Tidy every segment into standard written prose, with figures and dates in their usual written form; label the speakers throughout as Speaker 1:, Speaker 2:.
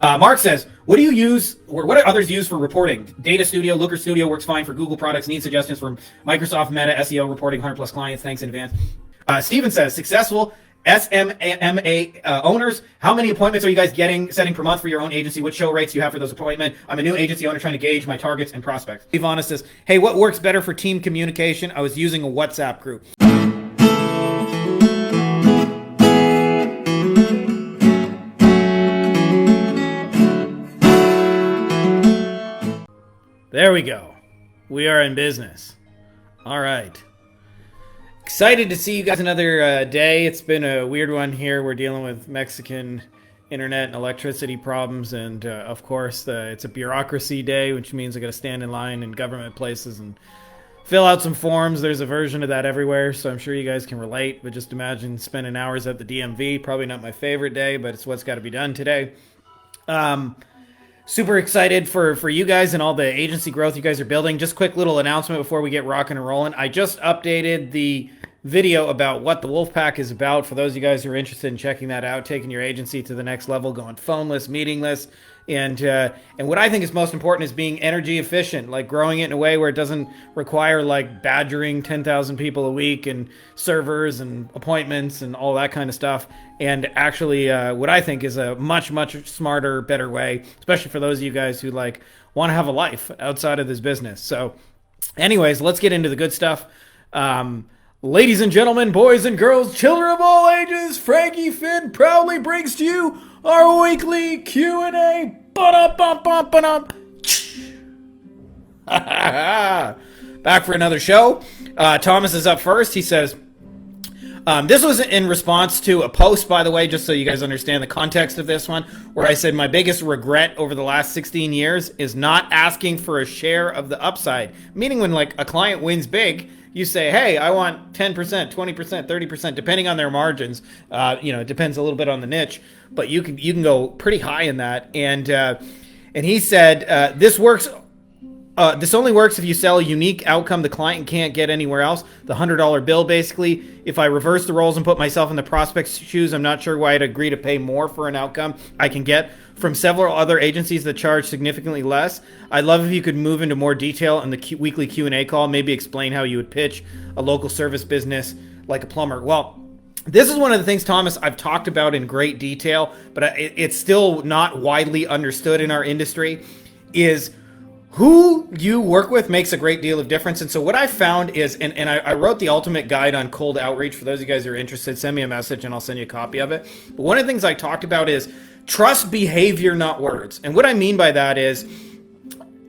Speaker 1: Mark says, what do you use, or what do others use for reporting? Data Studio, Looker Studio works fine for Google products. Need suggestions from Microsoft, Meta, SEO, reporting, 100 plus clients. Thanks in advance. Steven says, successful SMMA owners, how many appointments are you guys setting per month for your own agency? What show rates do you have for those appointments? I'm a new agency owner trying to gauge my targets and prospects. Ivana says, hey, what works better for team communication? I was using a WhatsApp group. There we go. We are in business. All right. Excited to see you guys another day. It's been a weird one here. We're dealing with Mexican internet and electricity problems. And of course, it's a bureaucracy day, which means I got to stand in line in government places and fill out some forms. There's a version of that everywhere, so I'm sure you guys can relate. But just imagine spending hours at the DMV. Probably not my favorite day, but it's what's got to be done today. Super excited for you guys and all the agency growth you guys are building. Just quick little announcement before we get rocking and rolling. I just updated the video about what the Wolfpack is about. For those of you guys who are interested in checking that out, taking your agency to the next level, going phoneless, meetingless, and what I think is most important is being energy efficient, like growing it in a way where it doesn't require like badgering 10,000 people a week and servers and appointments and all that kind of stuff. And actually, what I think is a much, much smarter, better way, especially for those of you guys who like want to have a life outside of this business. So anyways, let's get into the good stuff. Ladies and gentlemen, boys and girls, children of all ages, Frankie Finn proudly brings to you our weekly Q&A. Back for another show. Thomas is up first. He says, this was in response to a post, by the way, just so you guys understand the context of this one, where I said my biggest regret over the last 16 years is not asking for a share of the upside. Meaning when like a client wins big, you say, hey, I want 10%, 20%, 30%, depending on their margins. It depends a little bit on the niche, but you can go pretty high in that. And he said, this works. This only works if you sell a unique outcome the client can't get anywhere else. The $100 bill, basically. If I reverse the roles and put myself in the prospect's shoes, I'm not sure why I'd agree to pay more for an outcome I can get from several other agencies that charge significantly less. I'd love if you could move into more detail in the weekly Q&A call. Maybe explain how you would pitch a local service business like a plumber. Well, this is one of the things, Thomas, I've talked about in great detail, but it's still not widely understood in our industry, is who you work with makes a great deal of difference. And so what I found is, and I wrote the ultimate guide on cold outreach. For those of you guys who are interested, send me a message and I'll send you a copy of it. But one of the things I talked about is trust behavior, not words. And what I mean by that is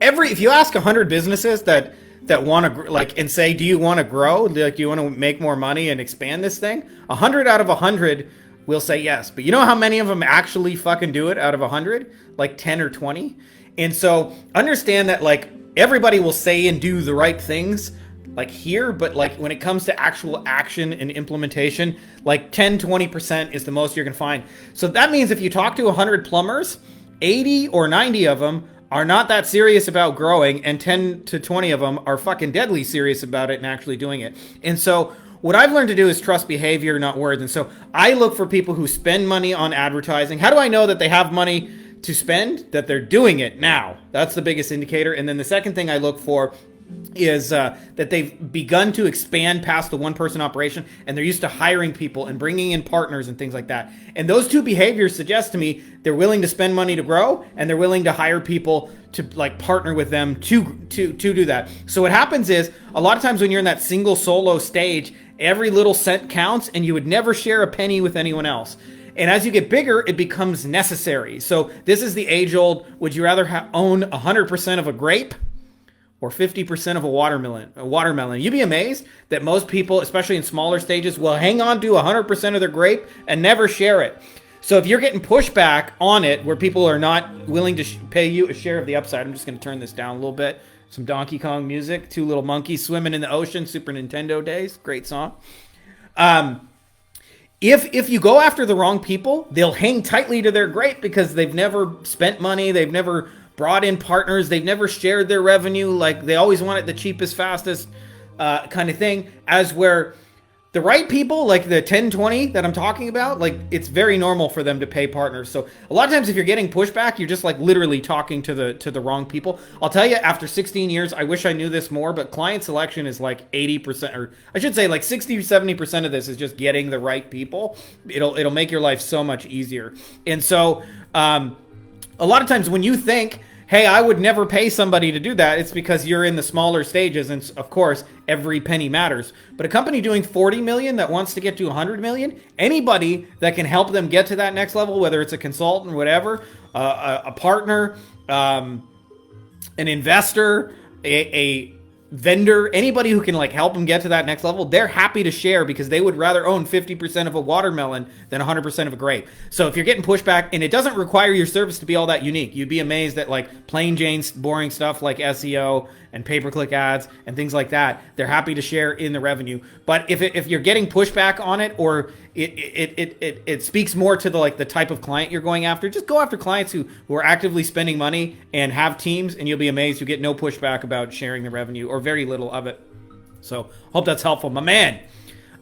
Speaker 1: if you ask 100 businesses that want to and say, do you want to grow? Like, do you want to make more money and expand this thing? 100 out of 100 will say yes. But you know how many of them actually fucking do it out of 100? Like 10 or 20? And so understand that like everybody will say and do the right things like here, but like when it comes to actual action and implementation, like 10-20% is the most you're gonna find. So that means if you talk to 100 plumbers, 80 or 90 of them are not that serious about growing, and 10 to 20 of them are fucking deadly serious about it and actually doing it. And so what I've learned to do is trust behavior, not words. And so I look for people who spend money on advertising. How do I know that they have money to spend? That they're doing it now. That's the biggest indicator. And then the second thing I look for is that they've begun to expand past the one-person operation, and they're used to hiring people and bringing in partners and things like that. And those two behaviors suggest to me they're willing to spend money to grow, and they're willing to hire people to like partner with them to do that. So what happens is a lot of times when you're in that single solo stage, every little cent counts, and you would never share a penny with anyone else. And as you get bigger, it becomes necessary. So this is the age-old, would you rather own 100% of a grape or 50% of a watermelon? You'd be amazed that most people, especially in smaller stages, will hang on to 100% of their grape and never share it. So if you're getting pushback on it, where people are not willing to pay you a share of the upside, I'm just going to turn this down a little bit. Some Donkey Kong music, two little monkeys swimming in the ocean, Super Nintendo days, great song. If you go after the wrong people, they'll hang tightly to their grape because they've never spent money, they've never brought in partners, they've never shared their revenue, like they always want it the cheapest, fastest kind of thing. As where The right people, like the 10-20 that I'm talking about, like it's very normal for them to pay partners. So a lot of times if you're getting pushback, you're just like literally talking to the wrong people. I'll tell you, after 16 years, I wish I knew this more, but client selection is like 80%, or I should say like 60 or 70% of this is just getting the right people. It'll make your life so much easier. And so a lot of times when you think, hey, I would never pay somebody to do that, it's because you're in the smaller stages, and of course, every penny matters. But a company doing 40 million that wants to get to 100 million, anybody that can help them get to that next level, whether it's a consultant, whatever, a partner, an investor, a vendor, anybody who can like help them get to that next level, they're happy to share because they would rather own 50% of a watermelon than 100% of a grape. So if you're getting pushback, and it doesn't require your service to be all that unique, you'd be amazed at like plain Jane boring stuff like SEO and pay-per-click ads and things like that. They're happy to share in the revenue. But if you're getting pushback on it, or it speaks more to the type of client you're going after, just go after clients who are actively spending money and have teams, and you'll be amazed you get no pushback about sharing the revenue, or very little of it. So hope that's helpful. My man,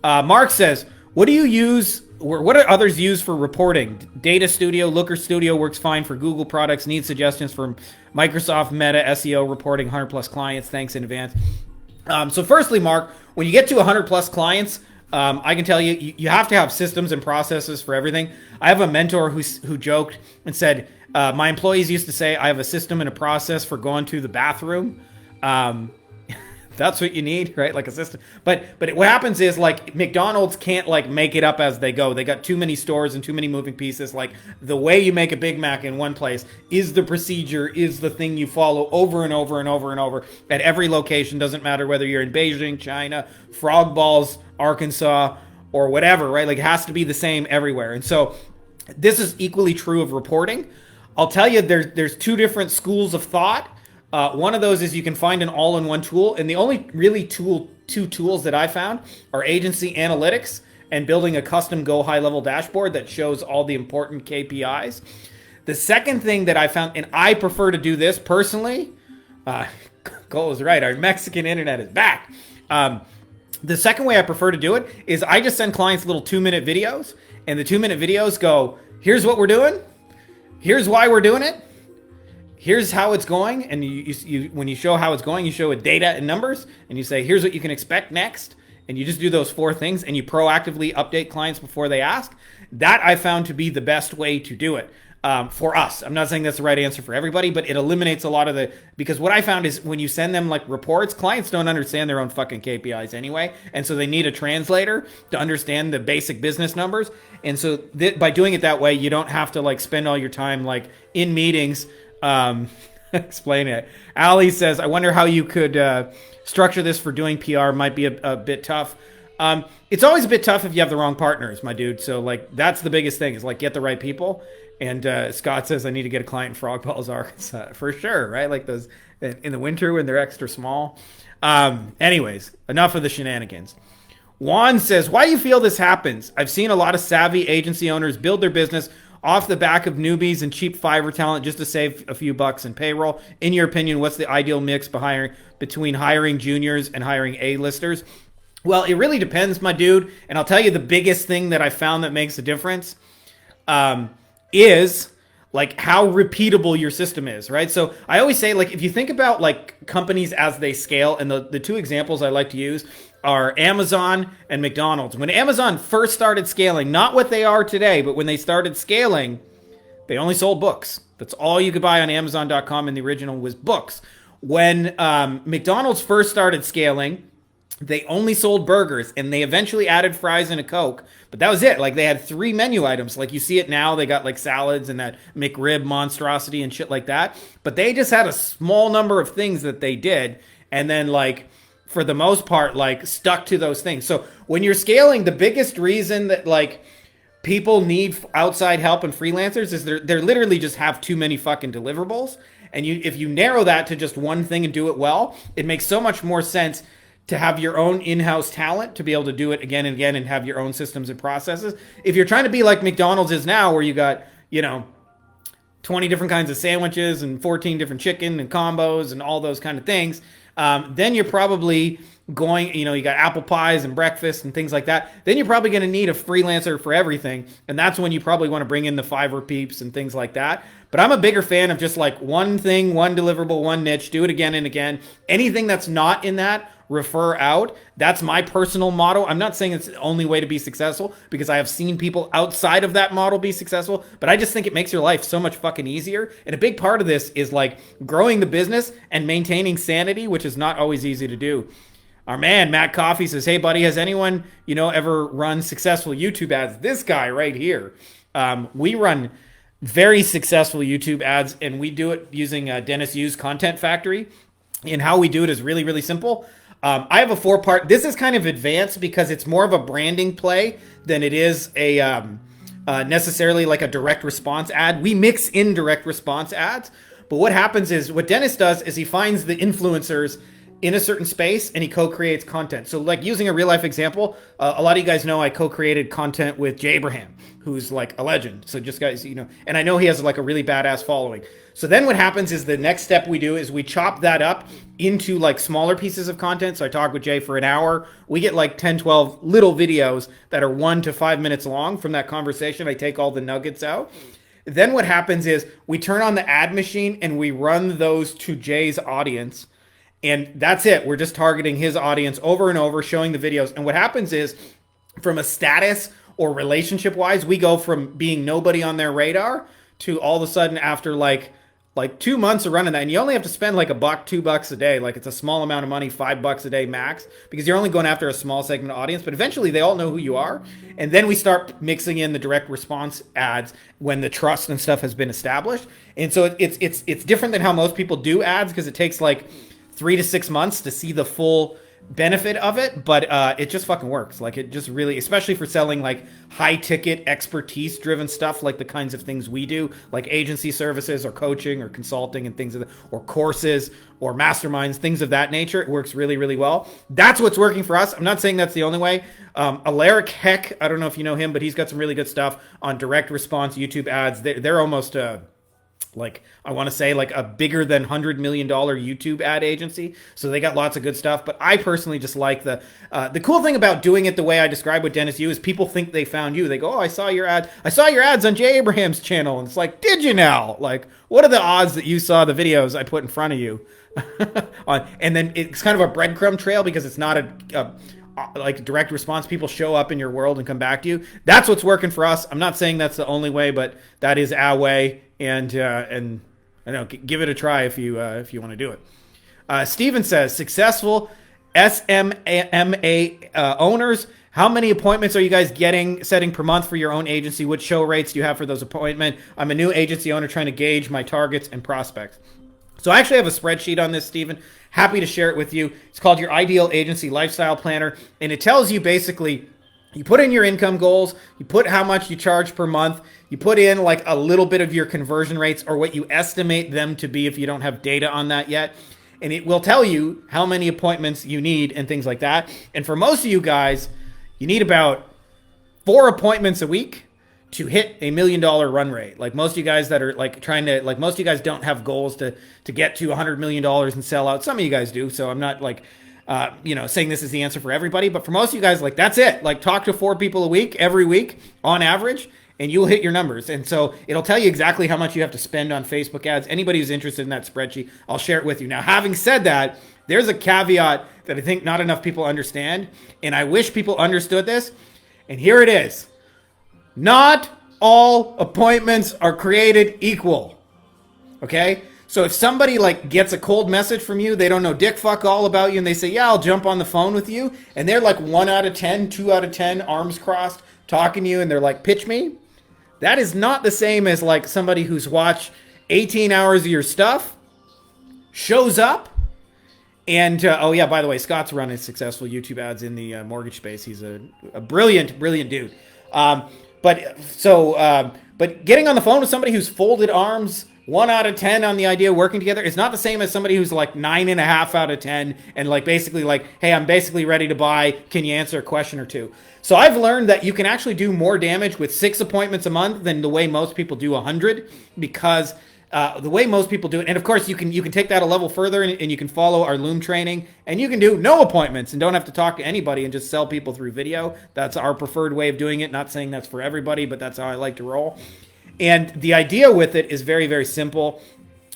Speaker 1: Mark says, what do you use, or what do others use for reporting? Data Studio, Looker Studio works fine for Google products. Need suggestions from Microsoft, Meta, SEO reporting, 100 plus clients. Thanks in advance. So firstly, Mark, when you get to 100 plus clients, I can tell you have to have systems and processes for everything. I have a mentor who joked and said, my employees used to say, I have a system and a process for going to the bathroom. That's what you need, right? Like a system. But what happens is, like, McDonald's can't like make it up as they go. They got too many stores and too many moving pieces. Like, the way you make a Big Mac in one place is the procedure, is the thing you follow over and over and over and over at every location. Doesn't matter whether you're in Beijing, China, Frog Balls, Arkansas, or whatever, right? Like, it has to be the same everywhere. And so this is equally true of reporting. I'll tell you, there's two different schools of thought. One of those is you can find an all-in-one tool, and the only really two tools that I found are agency analytics and building a custom Go high-level dashboard that shows all the important KPIs. The second thing that I found, and I prefer to do this personally, Cole is right, our Mexican internet is back. The second way I prefer to do it is I just send clients little 2-minute videos, and the 2-minute videos go, here's what we're doing, here's why we're doing it, here's how it's going. And you when you show how it's going, you show with data and numbers, and you say, here's what you can expect next. And you just do those 4 things, and you proactively update clients before they ask. That I found to be the best way to do it for us. I'm not saying that's the right answer for everybody, but it eliminates a lot of because what I found is when you send them like reports, clients don't understand their own fucking KPIs anyway. And so they need a translator to understand the basic business numbers. And so by doing it that way, you don't have to like spend all your time like in meetings explain it. Ali says, I wonder how you could structure this for doing PR. Might be a bit tough. It's always a bit tough if you have the wrong partners, my dude. So like that's the biggest thing is like get the right people. And Scott says I need to get a client in Frog Balls, Arkansas for sure, right? Like those in the winter when they're extra small. Anyways, enough of the shenanigans. Juan says, why do you feel this happens? I've seen a lot of savvy agency owners build their business off the back of newbies and cheap Fiverr talent just to save a few bucks in payroll. In your opinion, what's the ideal mix between hiring juniors and hiring A-listers? Well, it really depends, my dude. And I'll tell you the biggest thing that I found that makes a difference is like how repeatable your system is, right? So I always say, like, if you think about like companies as they scale, and the 2 examples I like to use are Amazon and McDonald's. When Amazon first started scaling, not what they are today, but when they started scaling, they only sold books. That's all you could buy on Amazon.com, and the original was books. When McDonald's first started scaling, they only sold burgers, and they eventually added fries and a Coke, but that was it. Like, they had 3 menu items. Like, you see it now, they got like salads and that McRib monstrosity and shit like that, but they just had a small number of things that they did, and then like for the most part like stuck to those things. So when you're scaling, the biggest reason that like people need outside help and freelancers is they're literally just have too many fucking deliverables. And if you narrow that to just one thing and do it well, it makes so much more sense to have your own in-house talent to be able to do it again and again and have your own systems and processes. If you're trying to be like McDonald's is now, where you got, 20 different kinds of sandwiches and 14 different chicken and combos and all those kind of things, then you're probably going, you got apple pies and breakfast and things like that. Then you're probably going to need a freelancer for everything. And that's when you probably want to bring in the Fiverr peeps and things like that. But I'm a bigger fan of just like one thing, one deliverable, one niche, do it again and again. Anything that's not in that, refer out. That's my personal motto. I'm not saying it's the only way to be successful, because I have seen people outside of that model be successful, but I just think it makes your life so much fucking easier. And a big part of this is like growing the business and maintaining sanity, which is not always easy to do. Our man, Matt Coffey, says, hey, buddy, has anyone, ever run successful YouTube ads? This guy right here. We run very successful YouTube ads, and we do it using Dennis Yu's Content Factory. And how we do it is really, really simple. I have a 4-part. This is kind of advanced because it's more of a branding play than it is a necessarily like a direct response ad. We mix in direct response ads. But what happens is, what Dennis does is he finds the influencers in a certain space and he co-creates content. So like using a real life example, a lot of you guys know I co-created content with Jay Abraham, who's like a legend. So just guys, and I know he has like a really badass following. So then what happens is the next step we do is we chop that up into like smaller pieces of content. So I talk with Jay for an hour. We get like 10, 12 little videos that are 1 to 5 minutes long from that conversation. I take all the nuggets out. Then what happens is we turn on the ad machine and we run those to Jay's audience. And that's it. We're just targeting his audience over and over, showing the videos. And what happens is, from a status or relationship wise, we go from being nobody on their radar to all of a sudden after like 2 months of running that, and you only have to spend like $1, $2 a day. Like it's a small amount of money, $5 a day max, because you're only going after a small segment of audience, but eventually they all know who you are. And then we start mixing in the direct response ads when the trust and stuff has been established. And so it's different than how most people do ads, because it takes like 3 to 6 months to see the full benefit of it, but it just fucking works. Like it just really, especially for selling like high ticket expertise driven stuff, like the kinds of things we do, like agency services or coaching or consulting and things of that, or courses or masterminds, things of that nature. It works really, really well. That's what's working for us. I'm not saying that's the only way. Alaric Heck, I don't know if you know him, but he's got some really good stuff on direct response YouTube ads. They're almost like I want to say like a bigger than $100 million YouTube ad agency. So they got lots of good stuff. But I personally just like the cool thing about doing it the way I described with Dennis Yu is people think they found you. They go, oh, I saw your ad. I saw your ads on Jay Abraham's channel. And it's like, did you now? Like, what are the odds that you saw the videos I put in front of you? And then it's kind of a breadcrumb trail, because it's not a like direct response. People show up in your world and come back to you. That's what's working for us. I'm not saying that's the only way, but that is our way. And I know, give it a try if you want to do it. Steven says, successful SMMA owners, how many appointments are you guys setting per month for your own agency? What show rates do you have for those appointments? I'm a new agency owner trying to gauge my targets and prospects. So I actually have a spreadsheet on this, Steven. Happy to share it with you. It's called your Ideal Agency Lifestyle Planner, and it tells you basically, you put in your income goals, you put how much you charge per month, you put in like a little bit of your conversion rates or what you estimate them to be if you don't have data on that yet. And it will tell you how many appointments you need and things like that. And for most of you guys, you need about 4 appointments a week to hit $1 million run rate. Like most of you guys that are like trying to, like most of you guys don't have goals to get to $100 million and sell out. Some of you guys do. So I'm not like, saying this is the answer for everybody, but for most of you guys, like that's it. Like talk to 4 people a week, every week on average, and you'll hit your numbers. And so it'll tell you exactly how much you have to spend on Facebook ads. Anybody who's interested in that spreadsheet, I'll share it with you. Now, having said that, there's a caveat that I think not enough people understand, and I wish people understood this. And here it is. Not all appointments are created equal. Okay? So if somebody like gets a cold message from you, they don't know dick fuck all about you, and they say, yeah, I'll jump on the phone with you, and they're like 1 out of 10, 2 out of 10, arms crossed, talking to you, and they're like, pitch me. That is not the same as like somebody who's watched 18 hours of your stuff, shows up, and oh yeah, by the way, Scott's running successful YouTube ads in the mortgage space. He's a brilliant dude. But getting on the phone with somebody who's folded arms, 1 out of 10 on the idea of working together, it's not the same as somebody who's like 9.5 out of 10 and like basically like, hey, I'm basically ready to buy. Can you answer a question or two? So I've learned that you can actually do more damage with 6 appointments a month than the way most people do 100, because the way most people do it. And of course, you can take that a level further, and you can follow our Loom training, and you can do no appointments and don't have to talk to anybody and just sell people through video. That's our preferred way of doing it. Not saying that's for everybody, but that's how I like to roll. And the idea with it is very, very simple,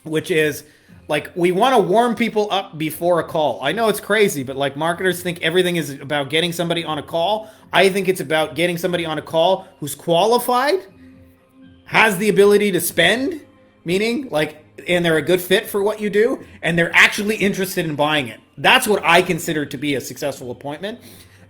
Speaker 1: which is like we want to warm people up before a call. I know it's crazy, but like marketers think everything is about getting somebody on a call. I think it's about getting somebody on a call who's qualified, has the ability to spend, meaning like, and they're a good fit for what you do, and they're actually interested in buying it. That's what I consider to be a successful appointment.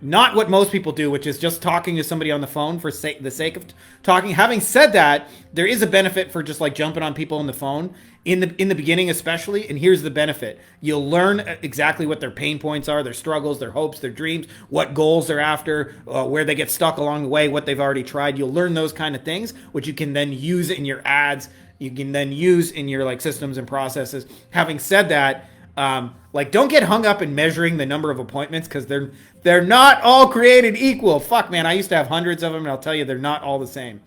Speaker 1: Not what most people do, which is just talking to somebody on the phone for the sake of talking. Having said that, there is a benefit for just like jumping on people on the phone in the beginning, especially. And here's the benefit: you'll learn exactly what their pain points are, their struggles, their hopes, their dreams, what goals they're after, where they get stuck along the way, what they've already tried. You'll learn those kind of things, which you can then use in your ads. You can then use in your like systems and processes. Having said that, like don't get hung up in measuring the number of appointments, because they're not all created equal. Fuck, man, I used to have hundreds of them, and I'll tell you, they're not all the same.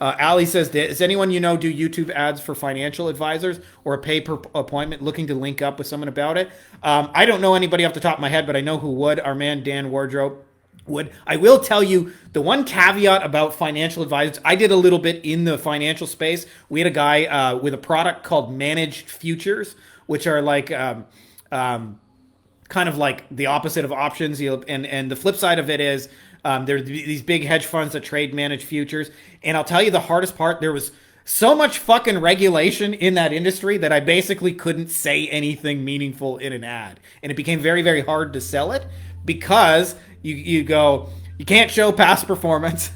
Speaker 1: Ali says, does anyone you know do YouTube ads for financial advisors or a pay-per-appointment, looking to link up with someone about it? I don't know anybody off the top of my head, but I know who would. Our man Dan Wardrobe would. I will tell you the one caveat about financial advisors. I did a little bit in the financial space. We had a guy with a product called Managed Futures, which are like kind of like the opposite of options. And the flip side of it is there's these big hedge funds that trade managed futures. And I'll tell you the hardest part, there was so much fucking regulation in that industry that I basically couldn't say anything meaningful in an ad. And it became very, very hard to sell it, because you can't show past performance.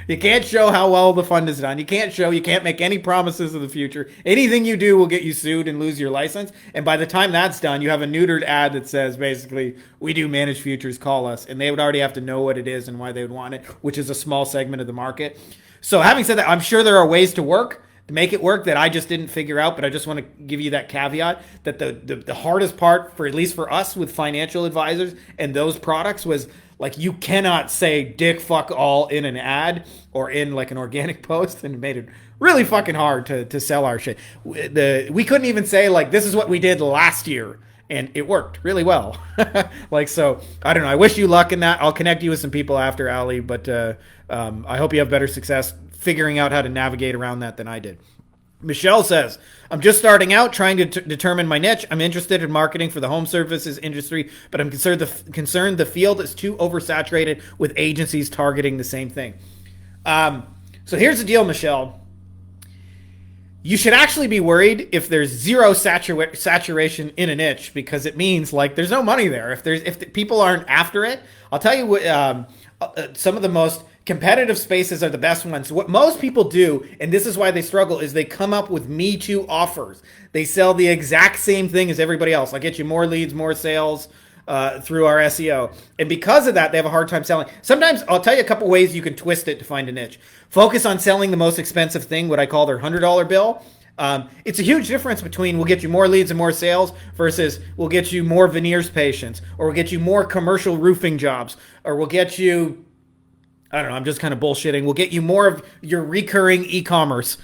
Speaker 1: You can't show how well the fund is done. You can't make any promises of the future. Anything you do will get you sued and lose your license. And by the time that's done, you have a neutered ad that says basically, we do managed futures, call us. And they would already have to know what it is and why they would want it, which is a small segment of the market. So having said that, I'm sure there are ways to make it work that I just didn't figure out, but I just want to give you that caveat that the hardest part, for at least for us with financial advisors and those products, was like you cannot say dick fuck all in an ad or in like an organic post, and it made it really fucking hard to sell our shit. We couldn't even say like this is what we did last year, and it worked really well. Like, so I don't know. I wish you luck in that. I'll connect you with some people after, Ali, but I hope you have better success figuring out how to navigate around that than I did. Michelle says, I'm just starting out trying to determine my niche. I'm interested in marketing for the home services industry, but I'm concerned the field is too oversaturated with agencies targeting the same thing. So here's the deal, Michelle. You should actually be worried if there's zero saturation in a niche, because it means like there's no money there. If people aren't after it, I'll tell you what, some of the most competitive spaces are the best ones. What most people do, and this is why they struggle, is they come up with Me Too offers. They sell the exact same thing as everybody else. I'll get you more leads, more sales through our SEO. And because of that, they have a hard time selling. Sometimes I'll tell you a couple ways you can twist it to find a niche. Focus on selling the most expensive thing, what I call their $100 bill. It's a huge difference between we'll get you more leads and more sales versus we'll get you more veneers patients, or we'll get you more commercial roofing jobs, or we'll get you, I don't know, I'm just kind of bullshitting, we'll get you more of your recurring e-commerce,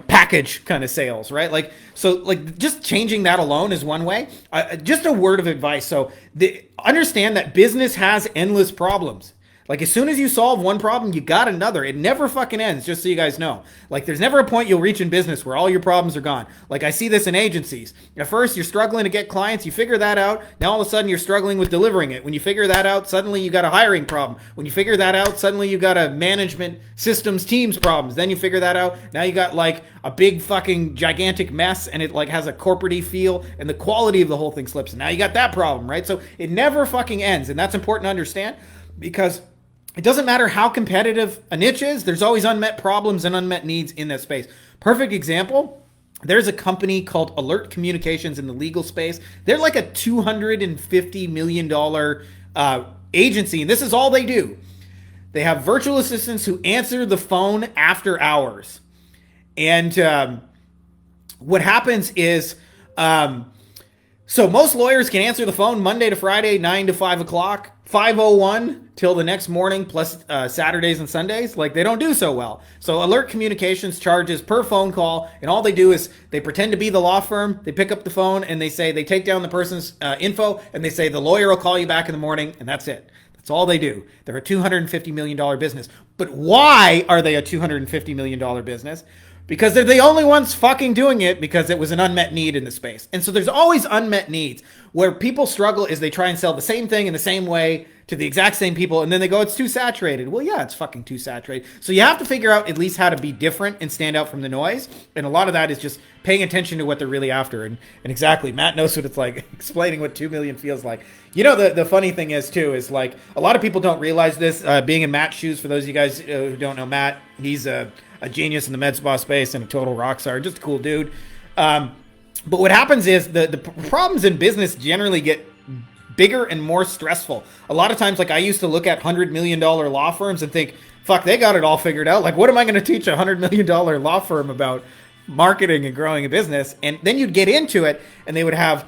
Speaker 1: package kind of sales, right? Like, so like just changing that alone is one way. Just a word of advice. So understand that business has endless problems. Like, as soon as you solve one problem, you got another. It never fucking ends, just so you guys know. Like, there's never a point you'll reach in business where all your problems are gone. Like, I see this in agencies. At first, you're struggling to get clients. You figure that out. Now, all of a sudden, you're struggling with delivering it. When you figure that out, suddenly you got a hiring problem. When you figure that out, suddenly you got a management systems teams problems. Then you figure that out. Now you got, like, a big fucking gigantic mess, and it, like, has a corporate-y feel, and the quality of the whole thing slips. And now you got that problem, right? So it never fucking ends, and that's important to understand, because it doesn't matter how competitive a niche is, there's always unmet problems and unmet needs in that space. Perfect example, there's a company called Alert Communications in the legal space. They're like a $250 million agency, and this is all they do. They have virtual assistants who answer the phone after hours. And what happens is, So most lawyers can answer the phone Monday to Friday, 9 to 5 o'clock, 5:01 till the next morning, plus Saturdays and Sundays. Like, they don't do so well. So Alert Communications charges per phone call, and all they do is they pretend to be the law firm. They pick up the phone and they take down the person's info, and they say the lawyer will call you back in the morning, and that's it. That's all they do. They're a $250 million business. But why are they a $250 million business? Because they're the only ones fucking doing it because it was an unmet need in the space. And so there's always unmet needs. Where people struggle is they try and sell the same thing in the same way to the exact same people, and then they go, it's too saturated. Well, yeah, it's fucking too saturated. So you have to figure out at least how to be different and stand out from the noise. And a lot of that is just paying attention to what they're really after. And exactly, Matt knows what it's like, explaining what 2 million feels like. You know, the funny thing is, too, is like a lot of people don't realize this. Being in Matt's shoes, for those of you guys who don't know Matt, he's a genius in the med spa space and a total rock star, just a cool dude. But what happens is the problems in business generally get bigger and more stressful. A lot of times, like, I used to look at $100 million law firms and think, fuck, they got it all figured out. Like, what am I going to teach a $100 million law firm about marketing and growing a business? And then you'd get into it and they would have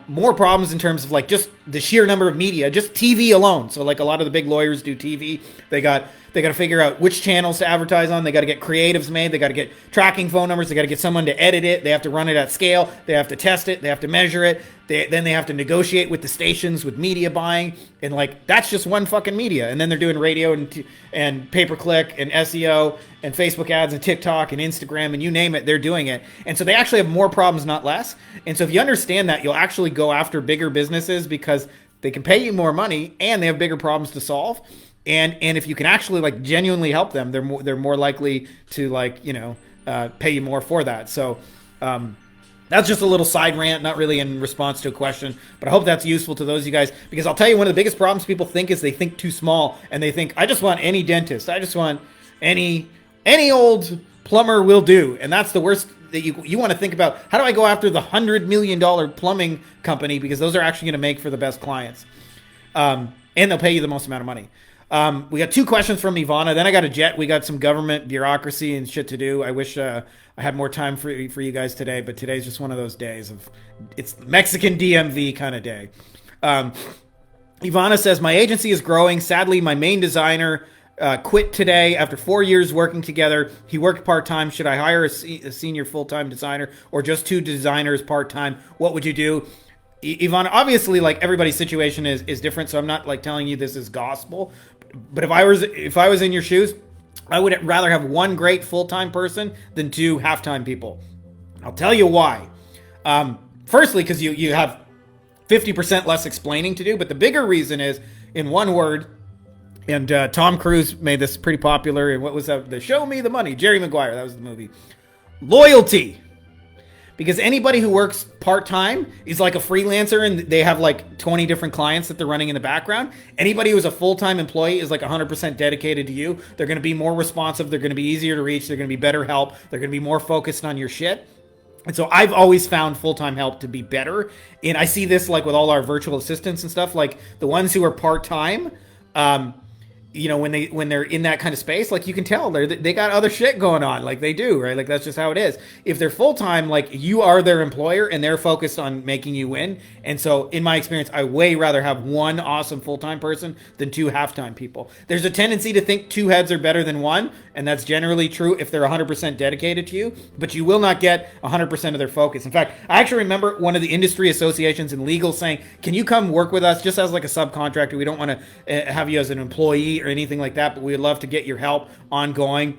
Speaker 1: more problems in terms of like just the sheer number of media, just TV alone. So like a lot of the big lawyers do TV. They got to figure out which channels to advertise on. They got to get creatives made. They got to get tracking phone numbers. They got to get someone to edit it. They have to run it at scale. They have to test it. They have to measure it. Then they have to negotiate with the stations with media buying. And like, that's just one fucking media. And then they're doing radio and pay-per-click and SEO and Facebook ads and TikTok and Instagram and you name it, they're doing it. And so they actually have more problems, not less. And so if you understand that, you'll actually go after bigger businesses because they can pay you more money and they have bigger problems to solve. And if you can actually like genuinely help them, they're more likely to like, pay you more for that. So that's just a little side rant, not really in response to a question, but I hope that's useful to those of you guys, because I'll tell you, one of the biggest problems people think is they think too small, and they think, I just want any dentist. I just want any old plumber will do. And that's the worst. That you want to think about, how do I go after the $100 million plumbing company, because those are actually going to make for the best clients. And they'll pay you the most amount of money. We got 2 questions from Ivana. Then I got a jet. We got some government bureaucracy and shit to do. I wish I had more time for you guys today, but today's just one of those days it's Mexican DMV kind of day. Ivana says, my agency is growing. Sadly, my main designer quit today after 4 years working together. He worked part-time. Should I hire a senior full-time designer or just 2 designers part-time? What would you do? Ivana, obviously, like, everybody's situation is different, so I'm not like telling you this is gospel. But if I was in your shoes, I would rather have 1 great full-time person than 2 half-time people. I'll tell you why. Firstly, because you have 50% less explaining to do, but the bigger reason is, in one word, and Tom Cruise made this pretty popular, and what was that? The Show Me the Money. Jerry Maguire, that was the movie. Loyalty. Because anybody who works part-time is like a freelancer and they have like 20 different clients that they're running in the background. Anybody who's a full-time employee is like 100% dedicated to you. They're going to be more responsive. They're going to be easier to reach. They're going to be better help. They're going to be more focused on your shit. And so I've always found full-time help to be better. And I see this like with all our virtual assistants and stuff, like the ones who are part-time, when they're in that kind of space, like you can tell they got other shit going on, like they do, right? Like that's just how it is. If they're full-time, like you are their employer and they're focused on making you win. And so in my experience, I way rather have 1 awesome full-time person than 2 half-time people. There's a tendency to think 2 heads are better than 1. And that's generally true if they're 100% dedicated to you, but you will not get 100% of their focus. In fact, I actually remember one of the industry associations in legal saying, can you come work with us just as like a subcontractor? We don't want to have you as an employee or anything like that, but we'd love to get your help ongoing.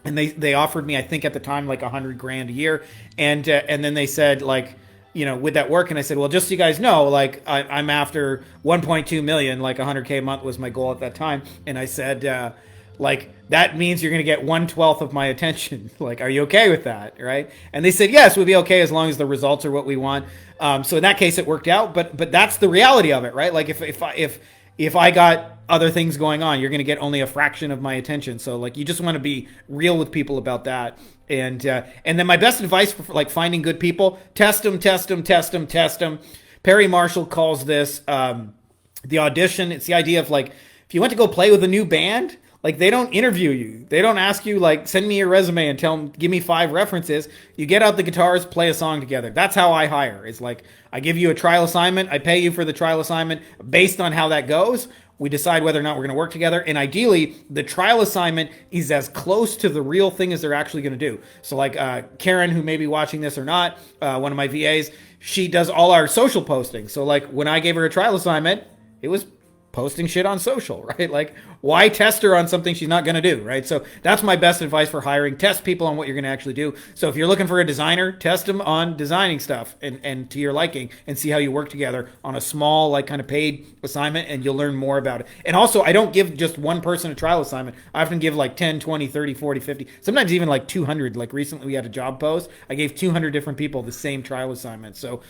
Speaker 1: And they offered me, I think at the time, like $100,000 a year. And then they said, like, would that work? And I said, well, just so you guys know, like I'm after 1.2 million, like $100K a month was my goal at that time. And I said, like, that means you're going to get 1/12 of my attention. Like, are you okay with that? Right? And they said, yes, we'll be okay as long as the results are what we want. So in that case, it worked out. But that's the reality of it, right? Like if I got other things going on, you're going to get only a fraction of my attention. So like, you just want to be real with people about that. And then my best advice for like finding good people, test them. Perry Marshall calls this the audition. It's the idea of like, if you went to go play with a new band, Like, they don't interview you. They don't ask you, like, send me your resume and give me 5 references. You get out the guitars, play a song together. That's how I hire. It's like, I give you a trial assignment. I pay you for the trial assignment. Based on how that goes, we decide whether or not we're going to work together. And ideally, the trial assignment is as close to the real thing as they're actually going to do. So like Karen, who may be watching this or not, one of my VAs, she does all our social posting. So like when I gave her a trial assignment, it was posting shit on social, right? Like, why test her on something she's not going to do, right? So that's my best advice for hiring. Test people on what you're going to actually do. So if you're looking for a designer, test them on designing stuff and to your liking, and see how you work together on a small, like, kind of paid assignment, and you'll learn more about it. And also, I don't give just one person a trial assignment. I often give like 10, 20, 30, 40, 50, sometimes even like 200. Like recently we had a job post. I gave 200 different people the same trial assignment. So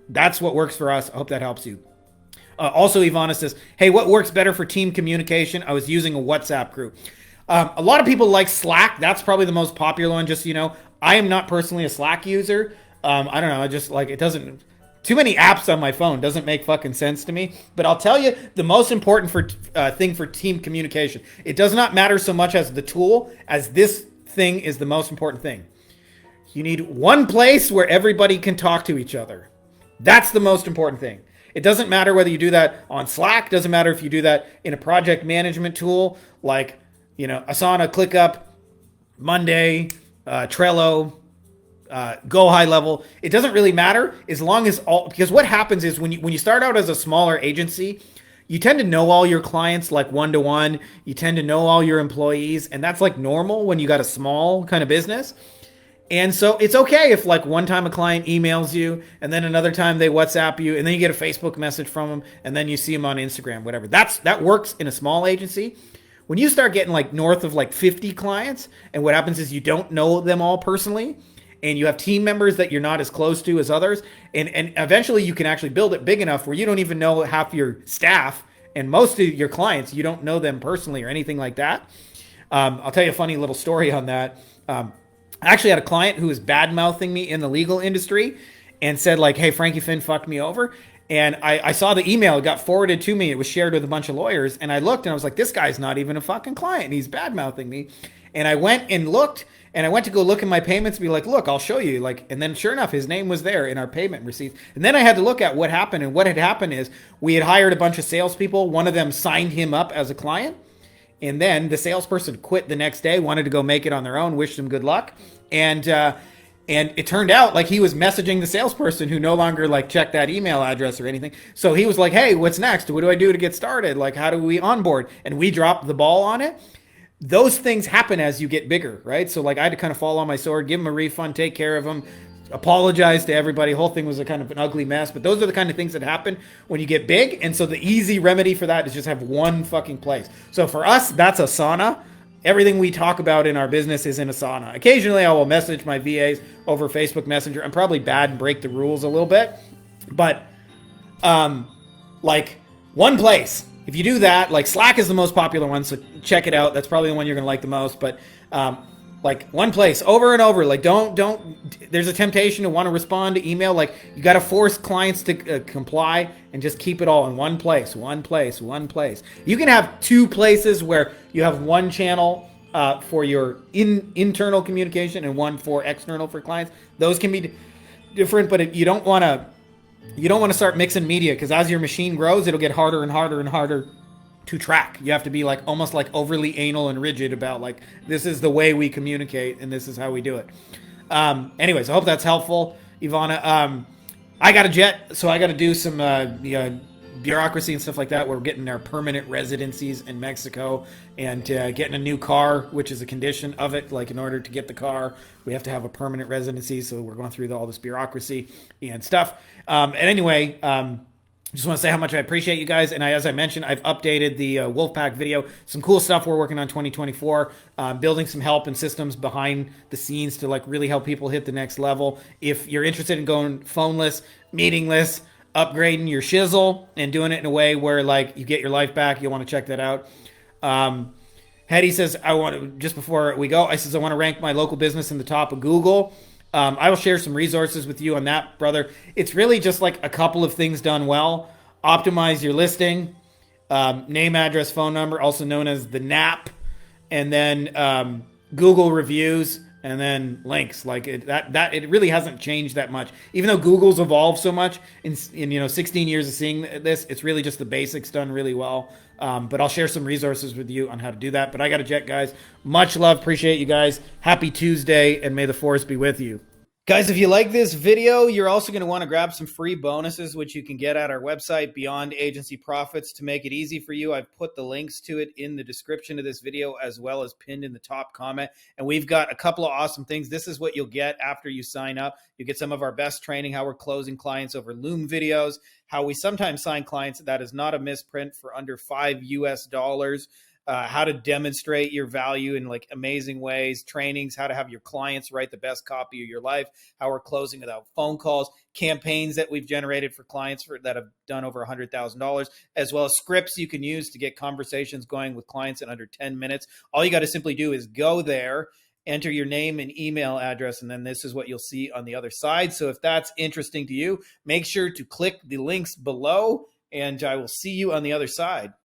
Speaker 1: that's what works for us. I hope that helps you. Also, Ivana says, hey, what works better for team communication? I was using a WhatsApp group. A lot of people like Slack. That's probably the most popular one. Just, I am not personally a Slack user. I don't know. I just like, it doesn't, too many apps on my phone doesn't make fucking sense to me. But I'll tell you the most important thing for team communication. It does not matter so much as the tool, as this thing is the most important thing. You need one place where everybody can talk to each other. That's the most important thing. It doesn't matter whether you do that on Slack. Doesn't matter if you do that in a project management tool like, Asana, ClickUp, Monday, Trello, Go High Level. It doesn't really matter as long as because what happens is when you start out as a smaller agency, you tend to know all your clients like one-to-one. You tend to know all your employees, and that's like normal when you got a small kind of business. And so it's okay if like one time a client emails you and then another time they WhatsApp you and then you get a Facebook message from them and then you see them on Instagram, whatever. That works in a small agency. When you start getting like north of like 50 clients, and what happens is you don't know them all personally, and you have team members that you're not as close to as others, and eventually you can actually build it big enough where you don't even know half your staff, and most of your clients, you don't know them personally or anything like that. I'll tell you a funny little story on that. I actually had a client who was bad-mouthing me in the legal industry and said like, hey, Frankie Finn fucked me over. And I saw the email. It got forwarded to me. It was shared with a bunch of lawyers. And I looked and I was like, this guy's not even a fucking client. He's bad-mouthing me. And I went and looked, and I went to go look in my payments and be like, look, I'll show you. Like, and then sure enough, his name was there in our payment receipts. And then I had to look at what happened. And what had happened is we had hired a bunch of salespeople. One of them signed him up as a client. And then the salesperson quit the next day, wanted to go make it on their own, wished them good luck. And it turned out like he was messaging the salesperson who no longer like checked that email address or anything. So he was like, hey, what's next? What do I do to get started? Like, how do we onboard? And we dropped the ball on it. Those things happen as you get bigger, right? So like I had to kind of fall on my sword, give him a refund, take care of him, apologize to everybody. The whole thing was a kind of an ugly mess, but those are the kind of things that happen when you get big. And so the easy remedy for that is just have one fucking place. So for us, that's Asana. Everything we talk about in our business is in Asana. Occasionally I will message my VAs over Facebook Messenger. I'm probably bad and break the rules a little bit, but like one place. If you do that, like Slack is the most popular one, so check it out. That's probably the one you're going to like the most, but like one place over and over. Like don't there's a temptation to want to respond to email. Like you got to force clients to comply, and just keep it all in one place. You can have 2 places where you have one channel for your internal communication and one for external for clients. Those can be different, but you don't want to start mixing media, because as your machine grows, it'll get harder and harder and harder to track. You have to be like almost like overly anal and rigid about like, this is the way we communicate and this is how we do it. Anyways, I hope that's helpful, Ivana. I got a jet, so I got to do some bureaucracy and stuff like that. We're getting our permanent residencies in Mexico, and getting a new car, which is a condition of it. Like in order to get the car, we have to have a permanent residency. So we're going through all this bureaucracy and stuff. And anyway, just want to say how much I appreciate you guys. And as I mentioned, I've updated the Wolfpack video. Some cool stuff we're working on 2024, building some help and systems behind the scenes to like really help people hit the next level. If you're interested in going phoneless, meetingless, upgrading your shizzle and doing it in a way where like you get your life back, you'll want to check that out. Hetty says, just before we go, I want to rank my local business in the top of Google. I will share some resources with you on that, brother. It's really just like a couple of things done well. Optimize your listing, name, address, phone number, also known as the NAP. and then Google reviews, and then links. Like it really hasn't changed that much. Even though Google's evolved so much in 16 years of seeing this, it's really just the basics done really well. But I'll share some resources with you on how to do that. But I got to jet, guys. Much love. Appreciate you guys. Happy Tuesday, and may the force be with you. Guys, if you like this video, you're also going to want to grab some free bonuses, which you can get at our website, Beyond Agency Profits. To make it easy for you, I've put the links to it in the description of this video, as well as pinned in the top comment. And we've got a couple of awesome things. This is what you'll get after you sign up. You get some of our best training, how we're closing clients over Loom videos, how we sometimes sign clients that is not a misprint for under $5 US, how to demonstrate your value in like amazing ways, trainings, how to have your clients write the best copy of your life, how we're closing without phone calls, campaigns that we've generated for clients that have done over $100,000, as well as scripts you can use to get conversations going with clients in under 10 minutes. All you got to simply do is go there, enter your name and email address, and then this is what you'll see on the other side. So if that's interesting to you, make sure to click the links below, and I will see you on the other side.